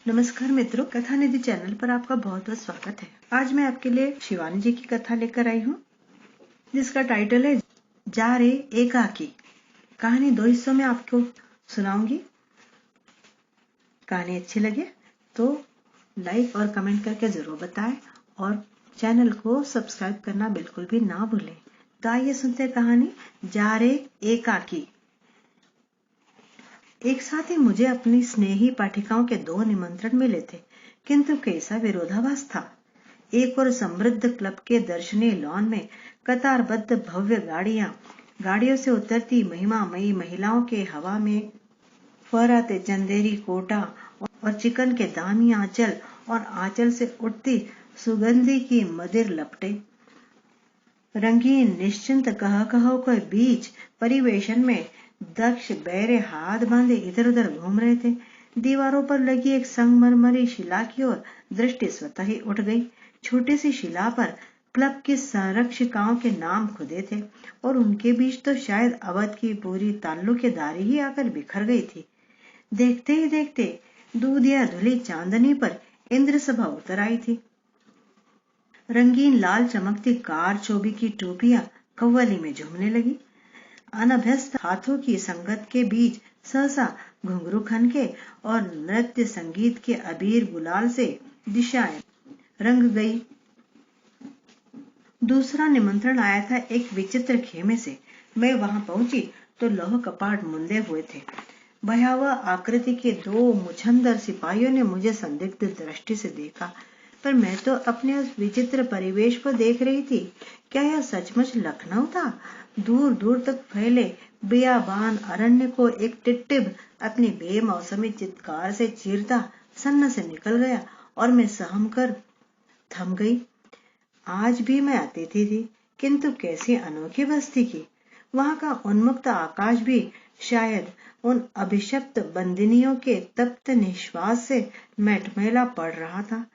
नमस्कार मित्रों, कथा निधि चैनल पर आपका बहुत बहुत स्वागत है। आज मैं आपके लिए शिवानी जी की कथा लेकर आई हूँ, जिसका टाइटल है जा रे एकाकी। कहानी 2 हिस्सों में आपको सुनाऊंगी। कहानी अच्छी लगे तो लाइक और कमेंट करके जरूर बताएं और चैनल को सब्सक्राइब करना बिल्कुल भी ना भूलें। तो आइए सुनते हैं कहानी जा रे एकाकी। एक साथ ही मुझे अपनी स्नेही पाठिकाओं के 2 निमंत्रण मिले थे, किंतु कैसा विरोधाभास था। एक और समृद्ध क्लब के दर्शनीय लॉन में कतारबद्ध भव्य गाड़ियों से उतरती महिमामयी महिलाओं के हवा में फहराते चंदेरी कोटा और चिकन के दामी आंचल और आंचल से उठती सुगंधी की मदिर लपटे, रंगीन निश्चिंत कह के बीच परिवेशन में दक्ष बैरे हाथ बांधे इधर उधर घूम रहे थे। दीवारों पर लगी एक संगमरमरी शिला की ओर दृष्टि स्वतः ही उठ गई। छोटी सी शिला पर क्लब की संरक्षिकाओं के नाम खुदे थे और उनके बीच तो शायद अवध की पूरी ताल्लुकेदारी ही आकर बिखर गई थी। देखते ही देखते दूधिया धुली चांदनी पर इंद्र सभा उतर आई थी। रंगीन लाल चमकती कार चोबी की टोपियां कव्वाली में झूमने लगी। अनभ्यस्त हाथों की संगत के बीच सहसा घुंघरू खनके और नृत्य संगीत के अबीर गुलाल से दिशाएं रंग गई। दूसरा निमंत्रण आया था एक विचित्र खेमे से। मैं वहां पहुंची तो लौह कपाट मुंदे हुए थे। भयावह आकृति के 2 मुछंदर सिपाहियों ने मुझे संदिग्ध दृष्टि से देखा, पर मैं तो अपने उस विचित्र परिवेश को देख रही थी। क्या यह सचमुच लखनऊ था? दूर दूर तक फैले बियाबान अरण्य को एक टिट्टिब अपनी बेमौसमी चित्कार से चीरता सन्न से निकल गया और मैं सहम कर थम गई। आज भी मैं अतिथि थी, किंतु कैसी अनोखी बस्ती की। वहां का उन्मुक्त आकाश भी शायद उन अभिशप्त बंदिनियों के तप्त निश्वास से मटमैला पड़ रहा था।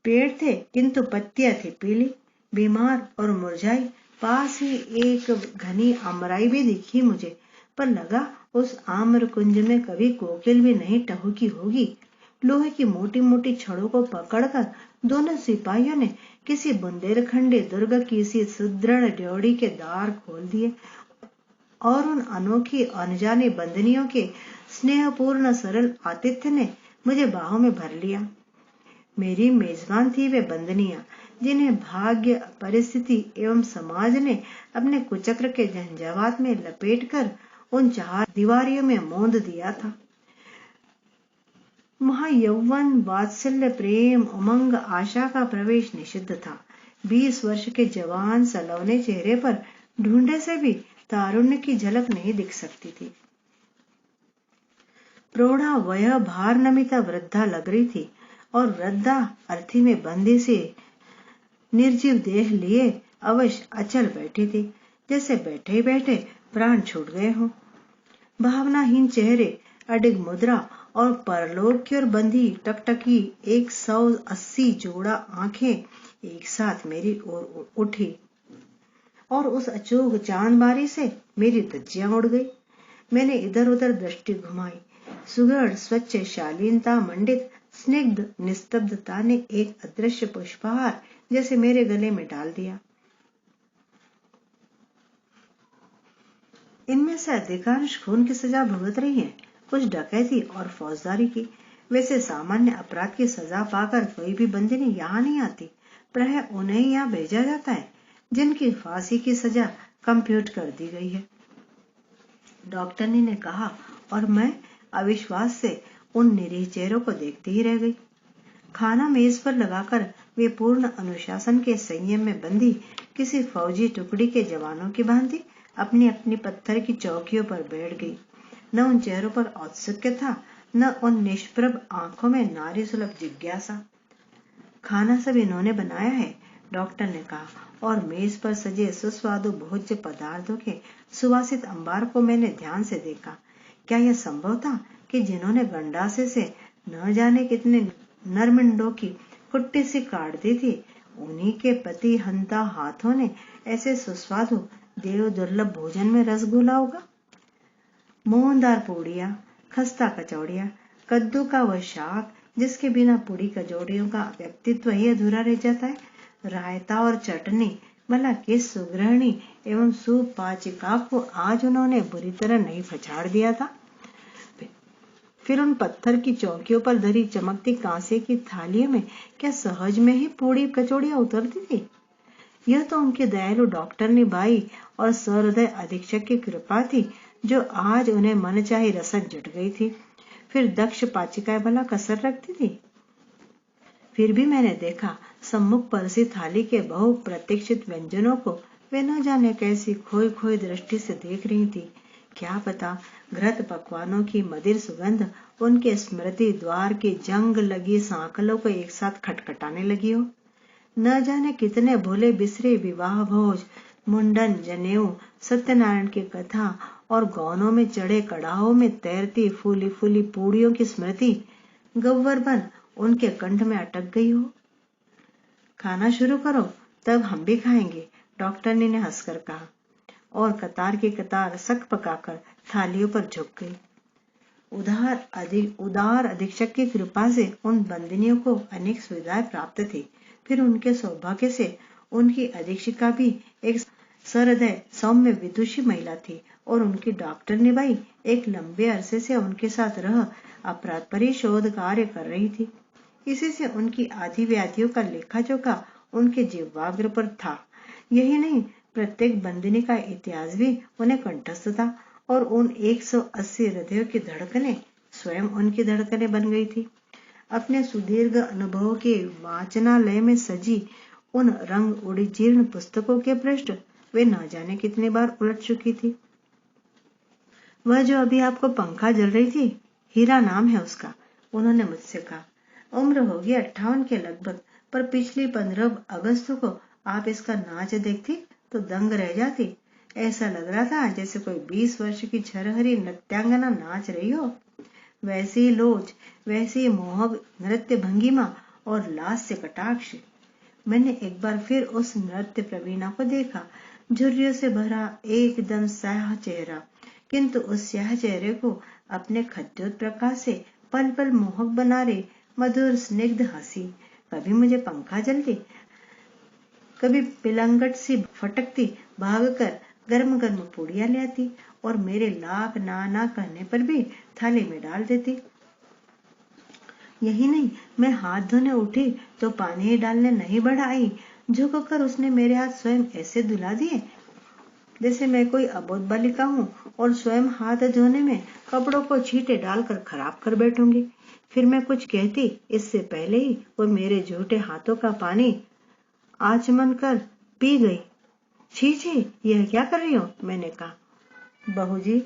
पेड़ थे किंतु पत्तियां थी पीली, बीमार और मुरझाई। पास ही एक घनी आमराई भी दिखी मुझे, पर लगा उस आम्र कुंज में कभी कोकिल भी नहीं टहुकी होगी। लोहे की मोटी मोटी छड़ों को पकड़कर दोनों सिपाहियों ने किसी बुंदेलखंडी दुर्ग की सी सुदृढ़ ड्योढ़ी के द्वार खोल दिए और उन अनोखी अनजानी बंदनियों के स्नेहपूर्ण सरल आतिथ्य ने मुझे बाहों में भर लिया। मेरी मेजबान थी वे बंदनियां, जिन्हें भाग्य, परिस्थिति एवं समाज ने अपने कुचक्र के झंझावात में लपेटकर उन 4 दीवारियों में मोंद दिया था। वहां यौवन, वात्सल्य, प्रेम, उमंग, आशा का प्रवेश निषिद्ध था। 20 वर्ष के जवान सलवने चेहरे पर ढूंढे से भी तारुण्य की झलक नहीं दिख सकती थी। प्रौढ़ा वय भार नमिता वृद्धा लग रही थी और वृद्धा अर्थी में बंदी से निर्जीव देह लिए अवश्य अचल बैठी थी, जैसे बैठे बैठे प्राण छूट गए हो। भावनाहीन चेहरे, अडिग मुद्रा और परलोक की ओर बंधी टकटकी 180 जोड़ा आंखें एक साथ मेरी ओर उठी और उस अचूक चांदबारी से मेरी धज्जियां उड़ गई। मैंने इधर उधर दृष्टि घुमाई। सुघड़ स्वच्छ शालीनता मंडित स्निग्ध निस्तब्धता ने एक अदृश्य पुष्पहार जैसे मेरे गले में डाल दिया। इनमें से अधिकांश खून की सजा भुगत रही हैं, कुछ डकैती और फौजदारी की। वैसे सामान्य अपराध की सजा पाकर कोई भी बंदिनी यहाँ नहीं आती, प्रायः उन्हें यहाँ भेजा जाता है जिनकी फांसी की सजा कंप्यूट कर दी गई है, डॉक्टरनी ने कहा, और मैं अविश्वास से उन निरीह चेहरों को देखती ही रह गई। खाना मेज पर लगाकर वे पूर्ण अनुशासन के संयम में बंधी किसी फौजी टुकड़ी के जवानों की भांति अपनी अपनी पत्थर की चौकियों पर बैठ गई। न उन चेहरों पर औत्सुक्य था, न उन निष्प्रभ आंखों में नारी सुलभ जिज्ञासा। खाना सब इन्होंने बनाया है, डॉक्टर ने कहा, और मेज पर सजे सुस्वादु भोज्य पदार्थों के सुवासित अंबार को मैंने ध्यान से देखा। क्या यह संभव था कि जिन्होंने गंडासे से न जाने कितने नरमिंडों की कुट्टी सी काट दी थी, उन्हीं के पति हंता हाथों ने ऐसे सुस्वादु देव दुर्लभ भोजन में रस घोला होगा? मोहनदार पूड़ियां, खस्ता कचौड़िया, कद्दू का वह शाक जिसके बिना पूरी कचौड़ियों का व्यक्तित्व ही अधूरा रह जाता है, रायता और चटनी, भला किस सुगृहिणी एवं सुपाचिका को आज उन्होंने बुरी तरह नहीं फछाड़ दिया था। फिर उन पत्थर की चौकियों पर धरी चमकती कांसे की थालियों में क्या सहज में ही पूरी कचौड़ियां उतरती थी। यह तो उनके दयालु डॉक्टरनी बाई और सहृदय अधीक्षक की कृपा थी जो आज उन्हें मनचाही रसद जुट गई थी। फिर दक्ष पाचिकाएं भला कसर रखती थी। फिर भी मैंने देखा सम्मुख परसी थाली के बहु प्रतीक्षित व्यंजनों को वे न जाने कैसी खोई खोई दृष्टि से देख रही थी। क्या पता घृत पकवानों की मदिर सुगंध उनके स्मृति द्वार की जंग लगी सांकलों को एक साथ खटखटाने लगी हो। न जाने कितने भोले बिसरे विवाह भोज, मुंडन, जनेऊ, सत्यनारायण की कथा और गौनों में चढ़े कड़ाहों में तैरती फूली फूली पूड़ियों की स्मृति गव्वर बन उनके कंठ में अटक गई हो। खाना शुरू करो, तब हम भी खाएंगे, डॉक्टरनी ने हंसकर कहा और कतार की कतार सक पकाकर थालियों पर झुक गई। उदार अधीक्षक की कृपा से उन बंदिनियों को अनेक सुविधाएं प्राप्त थी। फिर उनके सौभाग्य से उनकी अधीक्षिका भी एक सहृदय सौम्य विदुषी महिला थी और उनकी डॉक्टरनी बाई एक लंबे अरसे से उनके साथ रह अपराध पर ही शोध कार्य कर रही थी। इसी से उनकी आदि व्याधियों का लेखा जोखा उनके जिह्वाग्र पर था। यही नहीं, प्रत्येक बंदिनी का इतिहास भी उन्हें कंठस्थ था और उन 180 हृदयों की धड़कनें स्वयं उनकी धड़कनें बन गई थी। अपने सुदीर्घ अनुभव के वाचनालय में सजी उन रंग उड़ी जीर्ण पुस्तकों के पृष्ठ वे न जाने कितने बार उलट चुकी थी। वह जो अभी आपको पंखा जल रही थी, हीरा नाम है उसका, उन्होंने मुझसे कहा। उम्र होगी 58 के लगभग, पर पिछली 15 अगस्त को आप इसका नाच देखती तो दंग रह जाती। ऐसा लग रहा था जैसे कोई 20 वर्ष की छरहरी नृत्यांगना नाच रही हो। वैसी ही लोच, वैसी ही मोहक नृत्य भंगिमा और लास्य कटाक्ष। मैंने एक बार फिर उस नृत्य प्रवीणा को देखा, झुर्रियों से भरा एकदम स्याह चेहरा, किंतु उस स्याह चेहरे को अपने खद्योत प्रकाश से पल पल मोहक बना रही मधुर स्निग्ध हंसी। कभी मुझे पंखा जलती, कभी पिलंगट सी फटकती भागकर गर्म गर्म पूड़ियां ले आती और मेरे लाख ना कहने पर भी थाली में डाल देती। यही नहीं, मैं हाथ धोने उठी तो पानी ही डालने नहीं बढ़ाई, झुककर उसने मेरे हाथ स्वयं ऐसे धुला दिए जैसे मैं कोई अबोध बालिका हूँ और स्वयं हाथ धोने में कपड़ों को छींटे डालकर खराब कर बैठूंगी। फिर मैं कुछ कहती इससे पहले ही वो मेरे झूठे हाथों का पानी आचमन कर पी गई। छी छी, यह क्या कर रही हो, मैंने कहा। बहू जी,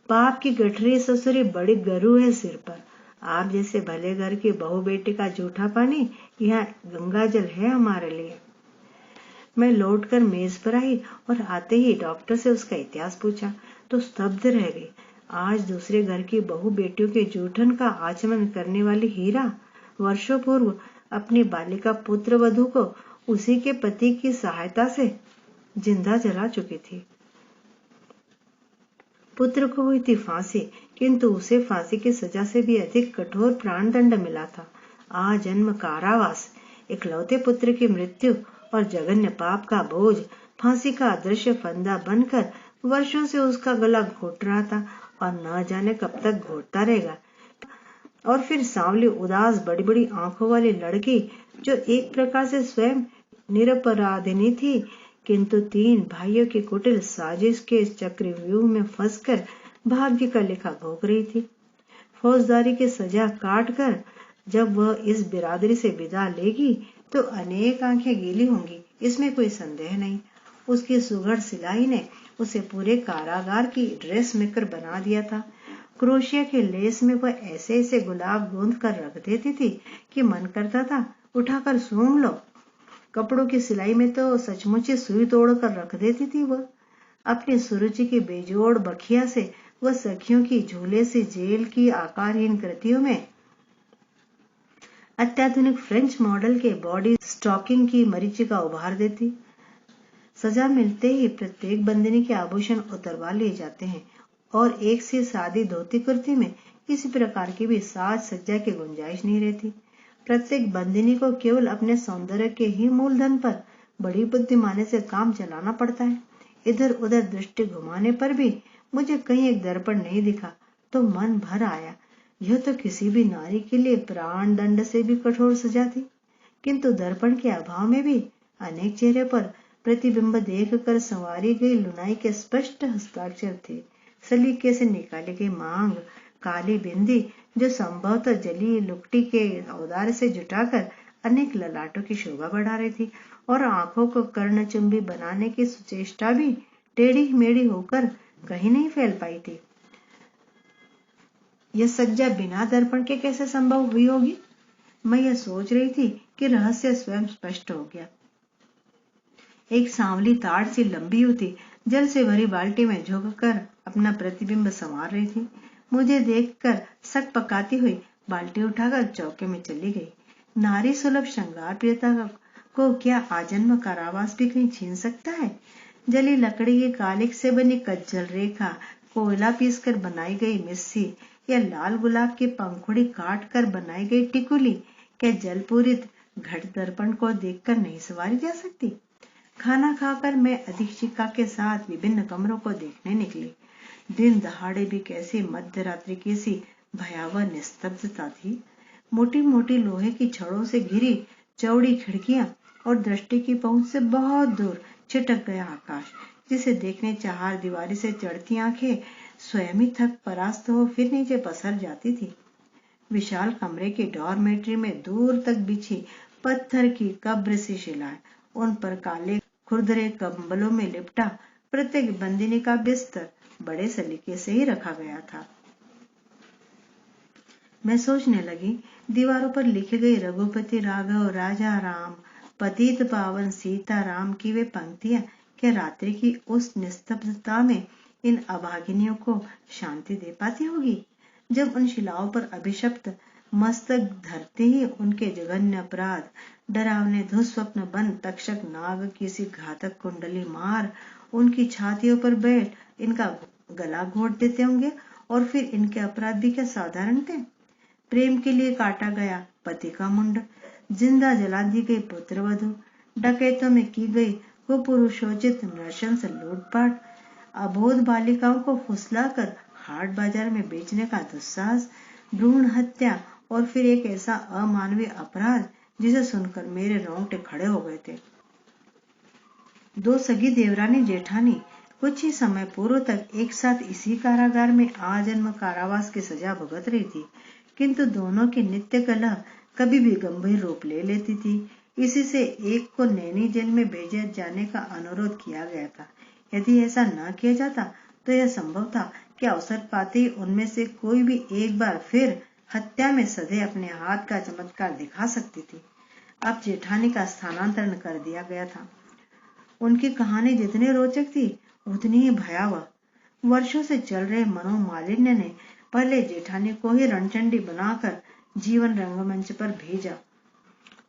पाप की गठरी ससुरी बड़ी गरू है सिर पर। आप जैसे भले घर की बहू बेटी का जूठा पानी यहाँ गंगा जल है हमारे लिए। मैं लौटकर मेज पर आई और आते ही डॉक्टर से उसका इतिहास पूछा तो स्तब्ध रह गई। आज दूसरे घर की बहू बेटियों के जूठन का आचमन करने वाली हीरा वर्षों पूर्व अपनी बालिका पुत्र वधू को उसी के पति की सहायता से जिंदा जला चुकी थी। पुत्र को हुई थी फांसी, किंतु उसे फांसी की सजा से भी अधिक कठोर प्राणदंड मिला था, आजन्म कारावास। इकलौते पुत्र की मृत्यु और जघन्य पाप का बोझ फांसी का अदृश्य फंदा बनकर वर्षों से उसका गला घोट रहा था और न जाने कब तक घोटता रहेगा। और फिर सांवली उदास बड़ी बड़ी आंखों वाली लड़की जो एक प्रकार से स्वयं निरपराधिनी थी, किंतु 3 भाइयों की कुटिल साजिश के चक्रव्यूह में फंसकर भाग्य का लेखा भोग रही थी। फौजदारी की सजा काट कर जब वह इस बिरादरी से विदा लेगी तो अनेक आंखें गीली होंगी, इसमें कोई संदेह नहीं। उसकी सुघड़ सिलाई ने उसे पूरे कारागार की ड्रेस मेकर बना दिया था। क्रोशिया के लेस में वह ऐसे ऐसे गुलाब गूंथ कर रख देती थी कि मन करता था उठाकर सूंघ लो। कपड़ों की सिलाई में तो सचमुच ही सुई तोड़ कर रख देती थी वह। अपनी सुरुचि की बेजोड़ बखिया से वह सखियों की झूले से जेल की आकारहीन कृतियों में अत्याधुनिक फ्रेंच मॉडल के बॉडी स्टॉकिंग की मरीचिका उभार देती। सजा मिलते ही प्रत्येक बंदिनी के आभूषण उतरवा लिए जाते हैं और एक सी सादी धोती कुर्ती में इसी प्रकार की भी साज सज्जा की गुंजाइश नहीं रहती। प्रत्येक बंदिनी को केवल अपने सौंदर्य के ही मूलधन पर बड़ी बुद्धिमानी से काम चलाना पड़ता है। इधर उधर दृष्टि घुमाने पर भी मुझे कहीं एक दर्पण नहीं दिखा तो मन भर आया। यह तो किसी भी नारी के लिए प्राण दंड से भी कठोर सजा थी। किंतु दर्पण के अभाव में भी अनेक चेहरे पर प्रतिबिंब देखकर संवारी गई लुनाई के स्पष्ट हस्ताक्षर थे। सलीके से निकाली गई मांग, काली बिंदी जो संभवतः जली लुकटी के औदार से जुटाकर अनेक ललाटों की शोभा बढ़ा रही थी, और आंखों को कर्णचुंबी बनाने की सुचेष्टा भी टेढ़ी मेढ़ी होकर कहीं नहीं फैल पाई थी। यह सज्जा बिना दर्पण के कैसे संभव हुई होगी? मैं यह सोच रही थी कि रहस्य स्वयं स्पष्ट हो गया। एक सांवली ताड़ सी लंबी युवती जल से भरी बाल्टी में झुककर अपना प्रतिबिंब संवार रही थी। मुझे देखकर सक पकाती हुई बाल्टी उठाकर चौके में चली गई। नारी सुलभ श्रृंगार प्रियता को क्या आजन्म कारावास भी कहीं छीन सकता है? जली लकड़ी की कालिक से बनी कज्जल रेखा, कोयला पीसकर बनाई गई मिस्सी या लाल गुलाब की पंखुड़ी काट कर बनाई गई टिकुली क्या जलपूरित घट दर्पण को देखकर नहीं सवारी जा सकती? खाना खाकर मैं अधीक्षिका के साथ विभिन्न कमरों को देखने निकली। दिन दहाड़े भी कैसी मध्य रात्रि की सी भयावह निस्तब्धता थी। मोटी मोटी लोहे की छड़ों से घिरी चौड़ी खिड़कियां और दृष्टि की पहुंच से बहुत दूर छिटक गया आकाश, जिसे देखने चार दीवारी से चढ़ती आंखें स्वयं ही थक परास्त हो फिर नीचे पसर जाती थी। विशाल कमरे की डॉर्मेट्री में दूर तक बिछी पत्थर की कब्र सी शिलाएं, उन पर काले खुरदरे कंबलों में लिपटा प्रत्येक बंदिनी का बिस्तर बड़े सलीके से ही रखा गया था। मैं सोचने लगी, दीवारों पर लिखी गई रघुपति राघव राजा राम पतित पावन सीता राम की वे पंक्तियां क्या रात्रि की उस निस्तब्धता में इन अभागिनियों को शांति दे पाती होगी? जब उन शिलाओं पर अभिशप्त मस्तक धरते ही उनके जघन्य अपराध, डरावने दुस्वप्न बन तक्षक नाग की सी घातक कुंडली मार उनकी छातियों पर बैठ इनका गला घोट देते होंगे, और फिर इनके अपराध भी क्या साधारण थे? प्रेम के लिए काटा गया पति का मुंड, जिंदा जला दी गई पुत्रवधू, डकैतों में की गई कुपुरुषोचित नृशंस लूटपाट, अबोध बालिकाओं को फुसलाकर हाट बाजार में बेचने का दुस्साहस, भ्रूण हत्या, और फिर एक ऐसा अमानवीय अपराध जिसे सुनकर मेरे रोंगटे खड़े हो गए थे। दो सगी देवरानी जेठानी कुछ ही समय पूर्व तक एक साथ इसी कारागार में आजन्म कारावास की सजा भुगत रही थी, किंतु दोनों की नित्य कलह कभी भी गंभीर रूप ले लेती थी। इसी से एक को नैनी जेल में भेजे जाने का अनुरोध किया गया था। यदि ऐसा न किया जाता तो यह संभव था कि अवसर पाते ही उनमें से कोई भी एक बार फिर हत्या में सधे अपने हाथ का चमत्कार दिखा सकती थी। अब जेठानी का स्थानांतरण कर दिया गया था। उनकी कहानी जितनी रोचक थी उतनी ही भयावह। वर्षों से चल रहे मनोमालिन्य ने पहले जेठानी को ही रणचंडी बनाकर जीवन रंगमंच पर भेजा।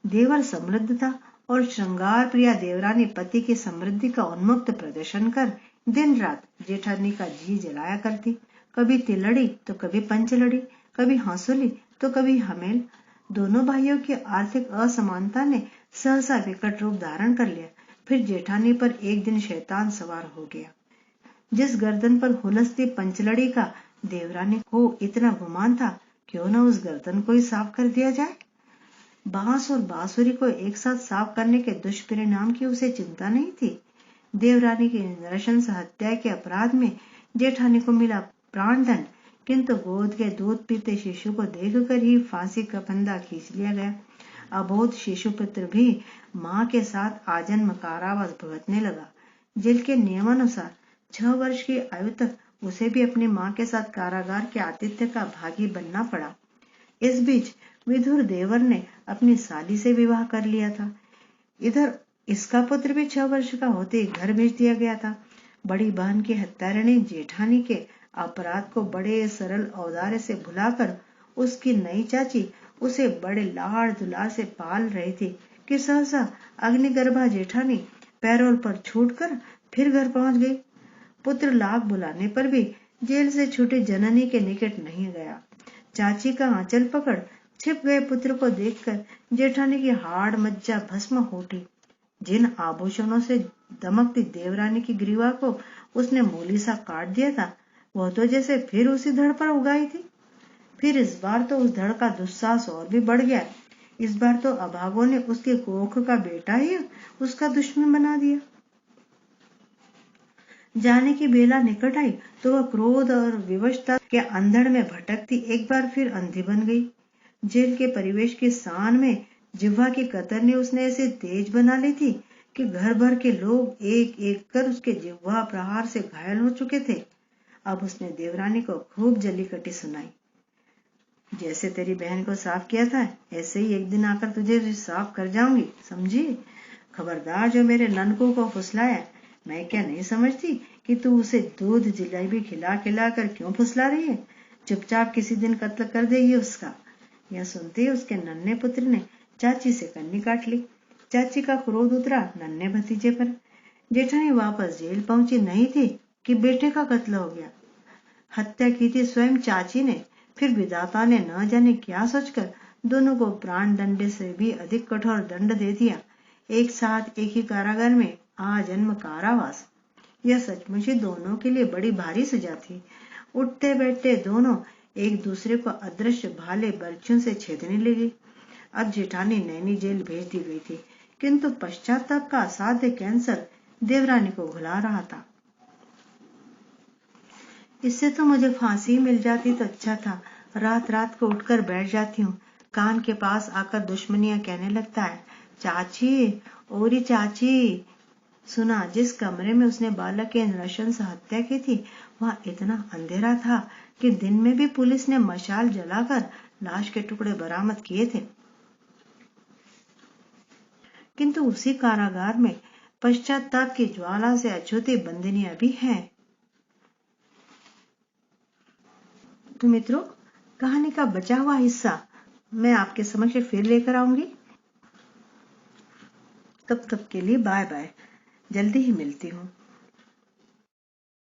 देवर समृद्ध था और श्रृंगार प्रिया देवरानी पति की समृद्धि का उन्मुक्त प्रदर्शन कर दिन रात जेठानी का जी जलाया करती। कभी तिलड़ी तो कभी पंचलड़ी, कभी हंसुली तो कभी हमेल। दोनों भाइयों की आर्थिक असमानता ने सहसा विकट रूप धारण कर लिया। फिर जेठानी पर एक दिन शैतान सवार हो गया। जिस गर्दन पर हुलसती पंचलड़ी का देवरानी को इतना गुमान था, क्यों न उस गर्दन को ही साफ कर दिया जाए। बांस और बांसुरी को एक साथ साफ करने के दुष्परिणाम की उसे चिंता नहीं थी। देवरानी की नृशंस हत्या के अपराध में जेठानी को मिला प्राणदंड, किंतु गोद के दूध पीते शिशु को देखकर ही फांसी का फंदा खींच लिया गया। अबोध शिशु पुत्र भी मां के साथ आजन्म कारावास भुगतने लगा। जेल के नियमानुसार 6 वर्ष की आयु तक उसे भी अपनी मां के साथ कारागार के आतिथ्य का भागी बनना पड़ा। इस बीच विधुर देवर ने अपनी साली से विवाह कर लिया था। इधर इसका पुत्र भी 6 वर्ष का होते ही घर भेज दिया गया था। बड़ी बहन की हत्यारिणी जेठानी के अपराध को बड़े सरल औदार्य से भुलाकर उसकी नई चाची उसे बड़े लाड़ दुलार से पाल रही थी कि सहसा अग्निगर्भा जेठानी पैरोल पर छूटकर फिर घर पहुंच गई। पुत्र लाभ बुलाने पर भी जेल से छूटे जननी के निकट नहीं गया। चाची का आंचल पकड़ छिप गए पुत्र को देखकर जेठानी की हाड़ मज्जा भस्म हो उठी। जिन आभूषणों से दमकती देवरानी की ग्रीवा को उसने मूली सा काट दिया था, वह तो जैसे फिर उसी धड़ पर उगाई थी। फिर इस बार तो उस धड़ का दुस्साहस और भी बढ़ गया। इस बार तो अभागों ने उसके कोख का बेटा ही उसका दुश्मन बना दिया। जाने की बेला निकट आई तो वह क्रोध और विवशता के अंधड़ में भटकती एक बार फिर अंधी बन गई। जेल के परिवेश की सान में जिह्वा की कतरनी उसने ऐसे तेज बना ली थी कि घर भर के लोग एक एक कर उसके जिह्वा प्रहार से घायल हो चुके थे। अब उसने देवरानी को खूब जली कटी सुनाई। जैसे तेरी बहन को साफ किया था, ऐसे ही एक दिन आकर तुझे साफ कर जाऊंगी, समझी? खबरदार जो मेरे ननकू को फुसलाया। मैं क्या नहीं समझती कि तू उसे दूध जलेबी खिला खिला कर क्यों फुसला रही है? चुपचाप किसी दिन कत्ल कर देगी उसका। यह सुनते ही उसके नन्हे पुत्र ने चाची से कन्नी काट ली। चाची का क्रोध उतरा नन्हे भतीजे पर। जेठानी वापस जेल पहुंची नहीं थी कि बेटे का कत्ल हो गया। हत्या की थी स्वयं चाची ने। फिर विधाता ने न जाने क्या सोचकर दोनों को प्राण दंड से भी अधिक कठोर दंड दे दिया। एक साथ एक ही कारागार में आजन्म कारावास। यह सचमुच ही दोनों के लिए बड़ी भारी सजा थी। उठते बैठते दोनों एक दूसरे को अदृश्य भाले बर्छियों से छेदने लगे। अब जेठानी नैनी जेल भेज दी गई थी, किंतु पश्चाताप का असाध्य कैंसर देवरानी को घुला रहा था। इससे तो मुझे फांसी मिल जाती तो अच्छा था। रात रात को उठकर बैठ जाती हूँ, कान के पास आकर दुश्मनियां कहने लगता है, चाची, ओरी चाची। सुना, जिस कमरे में उसने बालक के नृशंस हत्या की थी वहां इतना अंधेरा था कि दिन में भी पुलिस ने मशाल जलाकर लाश के टुकड़े बरामद किए थे। किंतु उसी कारागार में पश्चाताप की ज्वाला से अछूती बंदिनियां भी हैं। तो मित्रों, कहानी का बचा हुआ हिस्सा मैं आपके समक्ष फिर लेकर आऊंगी। तब तक के लिए बाय बाय। जल्दी ही मिलती हूँ।